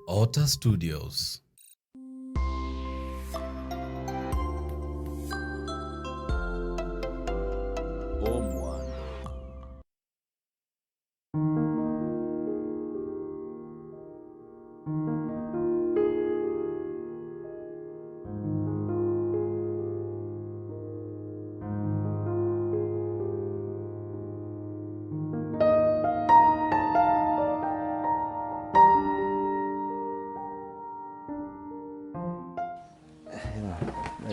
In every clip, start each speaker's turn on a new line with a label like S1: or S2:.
S1: Otter Studios. Omwando.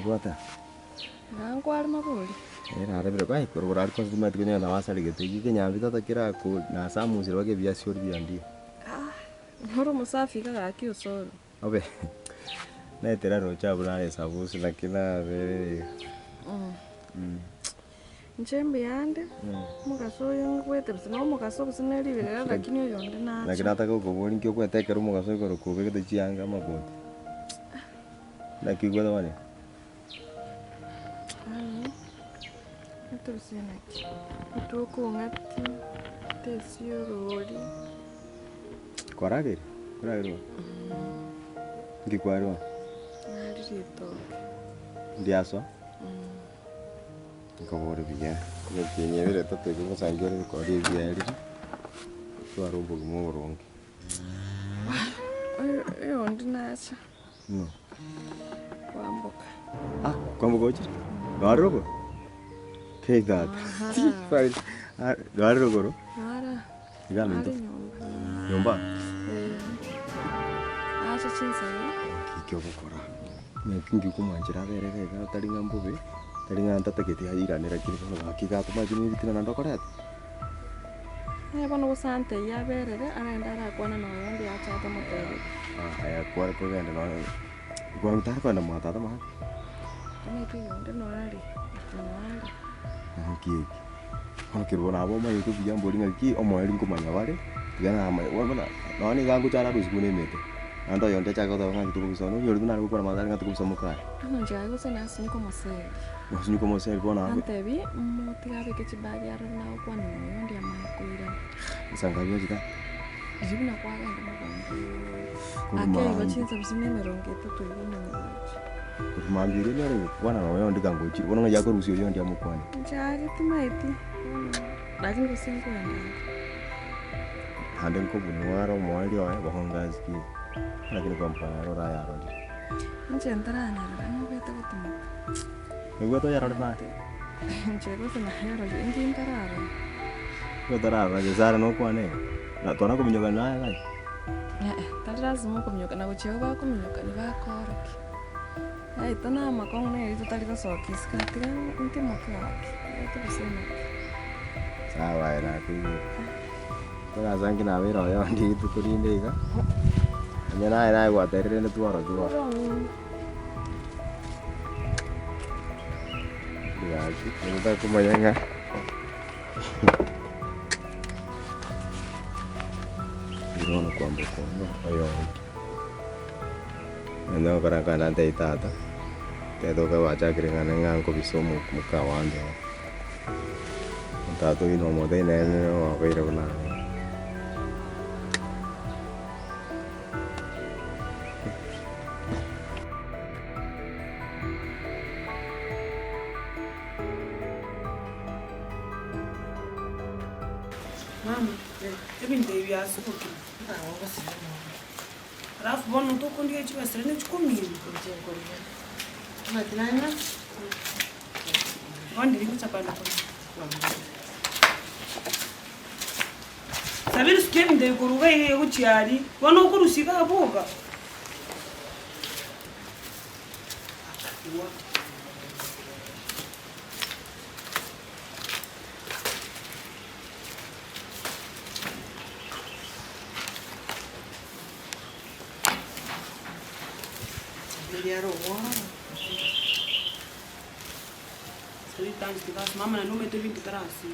S2: What?
S3: Nangwar mabuli.
S2: Era bro kai kurura ko zuma tikunya na wasali gete kenya vita takira ku na samu silwake vya shori byandi.
S3: Horo musafi kaka kiosoro.
S2: Obe. Na tera rocha bula sabu silakina vere.
S3: Nchembe yande. Mugaso yongwete bisino mugaso bisineri bigera lakini yonde na.
S2: Na kinata ko kuboni kyo kwete kero mugaso ko kubeke de chianga mabote. Na kigwa wane.
S3: Tusenaki. Tuko ngati tesio roli.
S2: Koragere. Ngikwaro.
S3: Ndito.
S2: Ndiaso. Ngabore biya. Ko kinyebere tato ko sangere ko ri biya ri. Twaro bugumo rongi.
S3: Yo ndinacha.
S2: No.
S3: Kwamboka.
S2: Kwamboka uchi. Garogo. Take that. Right. Garogo.
S3: Ara.
S2: Igalo. Nyumba.
S3: Acha chinsa yo.
S2: Kikyo gukora. Nekingi kumanjira bere ga taringa mbobe. Taringa ntatakete hayiranira kiri kono bakiga tumajini bitina ndokora.
S3: Bano usante ya berere arenda arakwana no yondi achata motero.
S2: Aya kwar ko gende no. Gwa utar ko na mata ma.
S3: Ane tu yonde no ari.
S2: Kiki. Kono kirona abo mai ko biya mbori ngaki omwali ngumanya bare. Yana mai wabana. Nani gangu chara rusikune mete. Ando yonde chako to ngaki tuko bisono yori na ko mata ngati ko samuka.
S3: Ano jago sena sini ko mose.
S2: Wasini ko mose bona.
S3: Antebi motiga be kechibagi arana kwa no yondi amakuira.
S2: Sangabyo jita.
S3: Jibuna kwa ganda mabambu. Ake bachinza bisine meronge tutu yibona nyaje.
S2: Mambire nere wana no yondi gangu chi. Bona yako rusio yondi amukwani.
S3: Njari timaiti. Lakini kusengo yanda.
S2: Hande ko bunwaro mwali wa bahongaziki. Lakini kwa mparo ra yaro.
S3: Njentarana rano beta kutuma.
S2: Ego to yaro na.
S3: Njego sena yaro njentarara.
S2: Ko tarara je sara no kwane. Na tona ko minyoga na ya.
S3: Lazima kumnyoka na kucheo ba kumnyoka ni bakoroki. Ai tona makong na ito talika soki skatika nti makaki. Ito bisema.
S2: Sawa era ku. Tona zangi na wera ya ndi tukurinde ga. Nyana era wa terere ne tuaro tuwa. Ya, kita kumayanga. Irono kwamba kono ayo. Ndio karanga nante itata. Tedo ka wacha kiringana ngango bisomo mukawande. Tato ino mode nene wa kaira bana.
S4: Mama, even they are so good. Alafu bona utoko ndio chiba sirene chikomini kunjengo. Matinana. Ngondi ndikuchapanda kwa. Sabiri skemi ndio kuruga ile kuchiari. Bona ukurusika kaboga. Mama na nome teve interesse.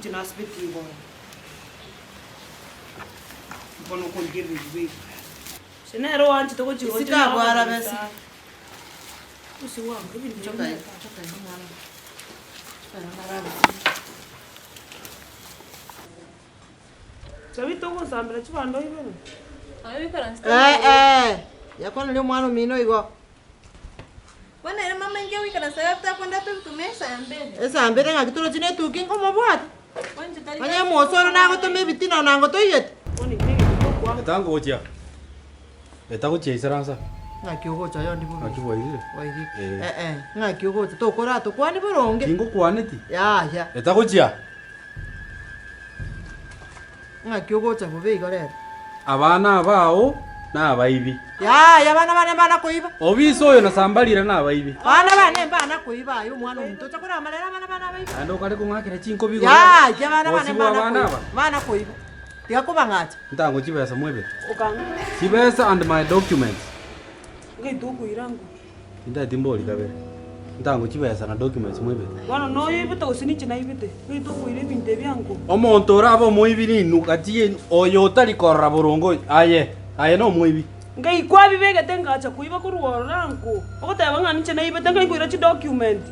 S4: De nas petivo. Bono con girbi bi. Se ne ero anche to oggi oggi.
S5: Sika gwara besi.
S4: Usi wa ngibi
S5: Choka
S4: njoka.
S5: ni mwana. Para marabu.
S4: Sabi to ko sambira chibando ibero.
S6: Yakona leo mwana mino igo.
S3: Wana ere mama ingia wikara sayapta kwenda tutumesa mbele.
S6: Esa mbele ngakitoro chine tuking komo bwat.
S3: Kwanje tari.
S6: Anya mosoro na goto mebitina na goto yet.
S1: Etango gotia. Etango cheisaransa.
S6: Ngakyogo cha yondi bo.
S1: Akiboire.
S6: Waigi. Ngakyogo to kora to kwani boronge.
S1: Kingo kwaneti.
S6: Ya.
S1: Etango chia.
S6: Ngakyogo cha bo beigo rero.
S1: Abana bao na abaibi.
S6: Ya bana kuiba.
S1: Obiso oyo nasambalira na abaibi.
S6: Bana kuiba ayo mwana omuntu chakora malera bana baiba.
S1: Ando kale kungakira chinko bigo.
S6: Ya
S1: bana
S6: bana kuiba. Tiga kuba ngati.
S1: Ntango chibesa mwebe.
S4: Okanga.
S1: Chibesa and my documents.
S4: Ngai tuku irangu.
S1: Nda timboli kabere. Ntango chibesa na documents mwebe.
S4: Wana no yibite usinichi na yibite. Ngai tuku ire binte byangu.
S1: Omonto orabo moibiri nukatie oyo otari korra borongo aye no moibi.
S4: Ngai kwa bibege tengacha kuiba kuruwa rangu. Okoteba ngani chena yibite ngai kuira chi document.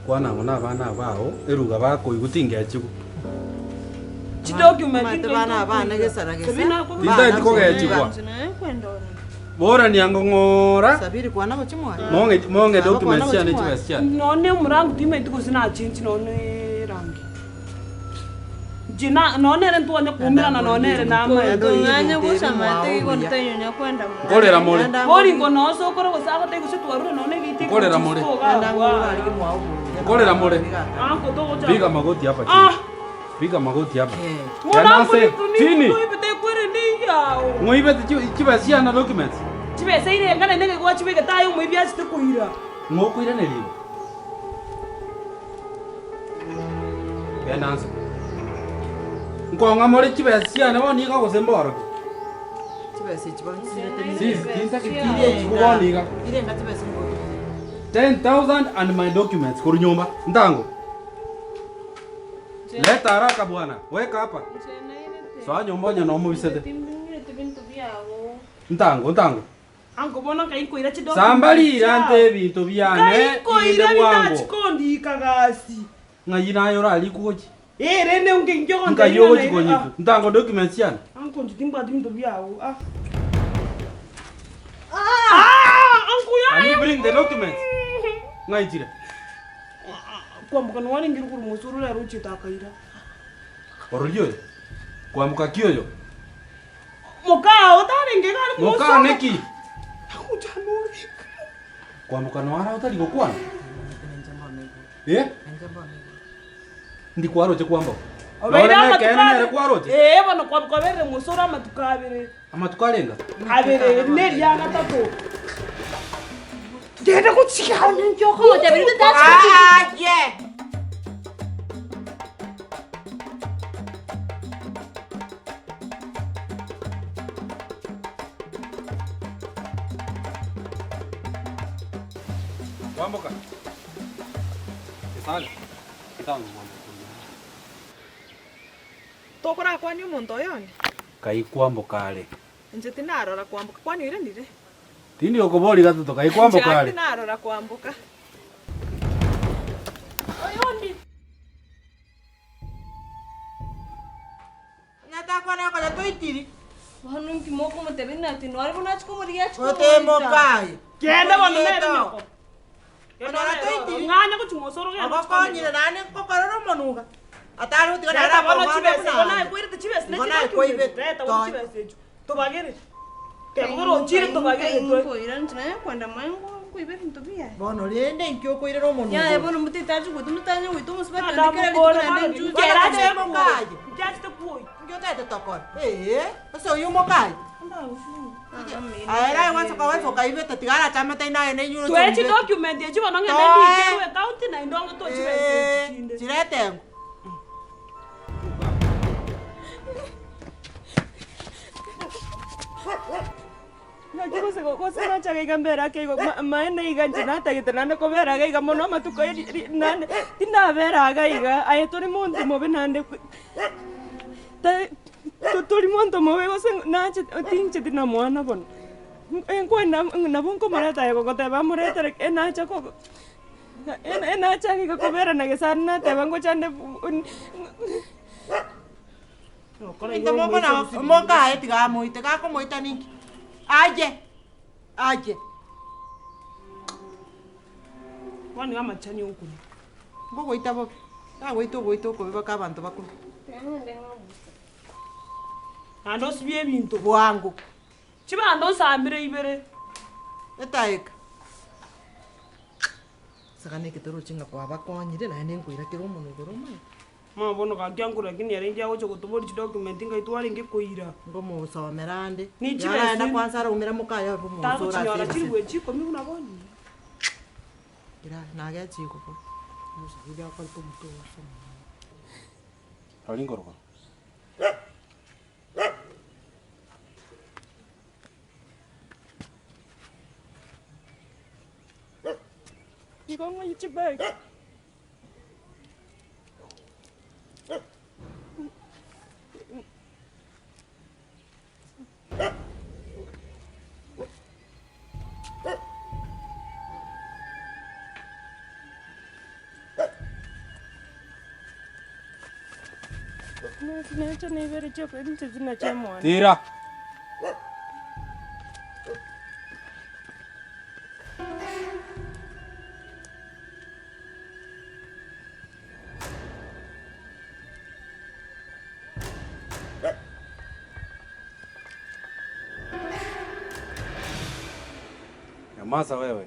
S1: Kwana ngona bana bao eruga bako igutinge achiku.
S4: Chi document
S6: ngai. Bana gesara
S4: Sabina ko
S1: Tinda ndiko gechikwa. Bora ni angongora.
S6: Sabiri kwana bachimwa.
S1: Monge documents ya chibesa cha.
S4: None murangu document kusina chinchi none rangi. Jina none ren tuone kumira na none ren nama.
S3: Nganya kushamate ikonta nyonya kwenda.
S1: Kolera mole.
S4: Bori ngono so koro kusaka te kusitwaru none biti.
S1: Kolera mole. Kolera mole.
S4: Anko to goja.
S1: Piga magoti hapa chini. Piga magoti hapa.
S4: Mwanangu
S1: chini.
S4: Ibite kwere ndiya.
S1: Ngoibe chibesa na documents.
S4: Chibesa ire ngana nenge kwa chibeka tayo mwibi achite kuira.
S1: Ngokuira nelimo. Benanza. Nkonga mole chibesa na woni ka kusembora.
S6: Chibesa chibona.
S1: Kinsa kitire chiboniga.
S6: Ile ngati chibesa ngo.
S1: 10,000 and my documents kuru nyumba. Ndango. Leta haraka bwana. Weka hapa. Sawa nyumba nya no mubisete. Ntango.
S4: Anko bona kai kuira chi document.
S1: Sambali rante bintu byane.
S4: Kuira bitachi kondi kagasi.
S1: Ngayina yora ali kuochi.
S4: Rene unge njogo
S1: Nkayogo chikonyiku. Ntango documents yana.
S4: Anko nditimba bintu byawo. Anko ya.
S1: Can you bring the documents? Ngayitira.
S4: Kwambuka nwani ngiri kuri musuru lero chitakaira.
S1: Orulyo. Kwamuka kiyoyo.
S4: Moka otarenge kali musuru.
S1: Moka neki.
S4: Utanuri.
S1: Kwamuka nwara otari gokwana. Ndi kwaroche kwamba.
S4: Obeira
S1: nere kwaroche.
S4: Bano kwambuka bere musuru amatukabere.
S1: Amatukalenga.
S4: Abere neri ya gatatu. Dede kuchika
S3: Njoko jabiri tachi.
S1: Wamboka. Kesale. Kitango mwana.
S3: Tokora kwani umuntu yoni.
S1: Kai kwamboka ale.
S3: Nje tinarora kwambuka kwani ire ndire.
S1: Tindi okoboli gatuto kai kwamboka ale.
S3: Tinarora kwambuka.
S6: Oyondi. Nyata kwana ko to itiri.
S3: Wanu kimoko mutebina tinwari kuna chikomuriya
S6: Otemo kai.
S4: Kenda bano nere nyoko.
S6: Nganya
S4: kuchimosoro ya.
S6: Akokonyire nane kokororo monuga. Atari uti kana
S4: Reta bano
S6: ra
S4: chibese bona kuirite chibese ne chibese. Reta bano chibese. To bagere. Kemoro chire to bagere to.
S3: Ko iran chana kwenda mango kuibe bintu bia.
S6: Bono liende nkyo ko irero monuga.
S3: Ya bono mutitaji kutumutanya witumsipata
S4: Ada
S3: ndikera
S4: mukora
S3: litukana
S4: nju.
S3: nju.
S4: Kera
S6: Kera
S4: de
S6: mokaje.
S4: Jaste kuoi.
S6: Nkyo tete tokon. So yumo kai. Aera wanza kwa wanza kaibe tatigara chama taina ene nyuro.
S4: Tuechi document yechi bano ngene ndike account na indongo to chibese chinde.
S6: Chirete.
S4: Nakiko kose na chaga igambera ke maene iganje na tagitana na kobera ga mono matuko nande tinda vera ga iga ayetoni muntu mobe nande tuli muntu mobe gose nache tinche tina mwana bon enkwenda na bunko marata yako kote ba mureta enacha ko enacha ga kobera na gesana te bango chande
S6: Inte moko na moka eti ga moite ga ko moita ninki. Aje. Aje.
S4: Wani kama chani huko.
S6: Ngo goita bo. Na goito ko beba ka bantu bakuru.
S4: Ando sibye bintu.
S6: Bwangu.
S4: Chiba ando sambire ibere.
S6: Etaika. Sakane kitoro chinga kwa bakonyire na nengo irakiro muno goroma.
S4: Ma bono ka kyangu lakini yari ndia gocho kutubori document nga itwari ngikoira.
S6: Ngo musomera ndi.
S4: Ni chibe
S6: Yaraenda kwanza rumira mukaya bo
S4: Tago
S6: musora.
S4: chinyora chirwe chiko mi unaboni.
S6: Ira nage chiko ko. Musa ida kwa tumto so.
S1: Halingoroko.
S4: Ikongo yichibek. Nacho nivere choko nchi zina chamwana.
S1: Tira. Nyamaza wewe.